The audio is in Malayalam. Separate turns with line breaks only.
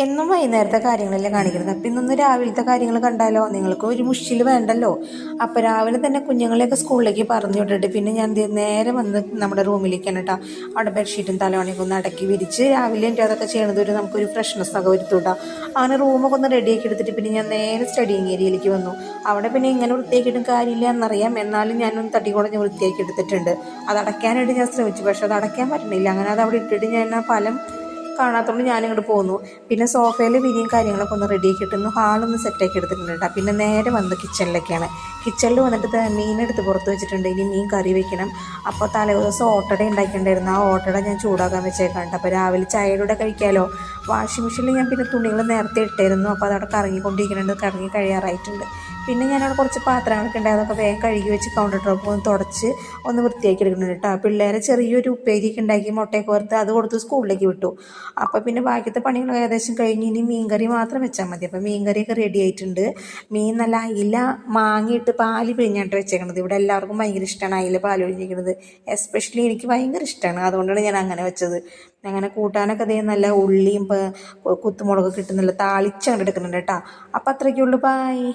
എന്നും വൈകുന്നേരത്തെ കാര്യങ്ങളല്ലേ കാണിക്കുന്നത്. അപ്പം ഇന്നൊന്ന് രാവിലത്തെ കാര്യങ്ങൾ കണ്ടാലോ? നിങ്ങൾക്ക് ഒരു മുഷിൽ വേണ്ടല്ലോ. അപ്പോൾ രാവിലെ തന്നെ കുഞ്ഞുങ്ങളെയൊക്കെ സ്കൂളിലേക്ക് പറഞ്ഞു വിട്ടിട്ട് പിന്നെ ഞാൻ നേരെ വന്ന് നമ്മുടെ റൂമിലേക്കാണ് കേട്ടോ. അവിടെ ബെഡ്ഷീറ്റും തലവണയൊക്കെ ഒന്ന് അടക്കി വിരിച്ച് രാവിലെ എൻ്റെ അതൊക്കെ ചെയ്യണത് നമുക്കൊരു ഫ്രഷ്നെസ് ഒക്കെ വരുത്തൂട്ടാ. അങ്ങനെ റൂമൊക്കെ ഒന്ന് റെഡിയാക്കി എടുത്തിട്ട് പിന്നെ ഞാൻ നേരെ സ്റ്റഡിങ് ഏരിയയിലേക്ക് വന്നു. അവിടെ പിന്നെ ഇങ്ങനെ വൃത്തിയാക്കിയിട്ടും കാര്യമില്ല എന്നറിയാം, എന്നാലും ഞാനൊന്ന് തട്ടിക്കുടഞ്ഞ് വൃത്തിയാക്കി എടുത്തിട്ടുണ്ട്. അത് അടയ്ക്കാനായിട്ട് ഞാൻ ശ്രമിച്ചു, പക്ഷെ അത് അടയ്ക്കാൻ പറ്റുന്നില്ല. അങ്ങനെ അത് അവിടെ ഇട്ടിട്ട് ഞാൻ ആ ഫലം കാണാത്തതുകൊണ്ട് ഞാനിങ്ങോട്ട് പോന്നു. പിന്നെ സോഫയിൽ വിരിയും കാര്യങ്ങളൊക്കെ ഒന്ന് റെഡിയാക്കി ഇട്ടൊന്ന് ഹാളൊന്ന് സെറ്റാക്കി എടുത്തിട്ടുണ്ട് കേട്ടോ. പിന്നെ നേരെ വന്ന് കിച്ചണിലേക്കാണ്. കിച്ചണിൽ വന്നിട്ട് മീനെടുത്ത് പുറത്ത് വെച്ചിട്ടുണ്ട്. ഇനി മീൻ കറി വെക്കണം. അപ്പോൾ തലേദിവസം ഓട്ടട ഉണ്ടാക്കിയിട്ടുണ്ടായിരുന്നു. ആ ഓട്ടട ഞാൻ ചൂടാക്കാൻ വെച്ചേക്കാണ്ട്. അപ്പോൾ രാവിലെ ചായയുടെ കഴിക്കാമല്ലോ. വാഷിംഗ് മെഷീനിൽ ഞാൻ പിന്നെ തുണികൾ നേരത്തെ ഇട്ടായിരുന്നു. അപ്പോൾ അതവിടെ കറങ്ങിക്കൊണ്ടിരിക്കുന്നുണ്ട്, കറങ്ങി കഴിയാറായിട്ടുണ്ട്. പിന്നെ ഞാനവിടെ കുറച്ച് പാത്രങ്ങളൊക്കെ ഉണ്ട്, അതൊക്കെ വേഗം കഴുകി വെച്ച് കൗണ്ടർ ടോപ്പ് ഒന്ന് തുടച്ച് ഒന്ന് വൃത്തിയാക്കി എടുക്കുന്നുണ്ട് കേട്ടോ. പിള്ളേരെ ചെറിയൊരു ഉപ്പേരിയൊക്കെ ഉണ്ടാക്കി മുട്ടയൊക്കെ വറുത്ത് അത് കൊടുത്ത് സ്കൂളിലേക്ക് വിട്ടു. അപ്പോൾ പിന്നെ ബാക്കിയത്തെ പണികൾ ഏകദേശം കഴിഞ്ഞ് ഇനി മീൻകറി മാത്രം വെച്ചാൽ മതി. അപ്പോൾ മീൻകറിയൊക്കെ റെഡി ആയിട്ടുണ്ട്. മീൻ നല്ല അയില മാങ്ങിയിട്ട് പാല് പിഴിഞ്ഞാട്ട് വെച്ചേക്കണത്. ഇവിടെ എല്ലാവർക്കും ഭയങ്കര ഇഷ്ടമാണ് അയില പാല് പിഴിഞ്ഞിരിക്കുന്നത്. എസ്പെഷ്യലി എനിക്ക് ഭയങ്കര ഇഷ്ടമാണ്, അതുകൊണ്ടാണ് ഞാൻ അങ്ങനെ വെച്ചത്. അങ്ങനെ കൂട്ടാനൊക്കെ അതേ നല്ല ഉള്ളിയും കുത്തുമുളകൊക്കെ ഇട്ട് നല്ല താളിച്ചങ്ങോട്ട് എടുക്കുന്നുണ്ട് കേട്ടോ. അപ്പോൾ അത്രയ്ക്കുള്ളൂ. ബായ്.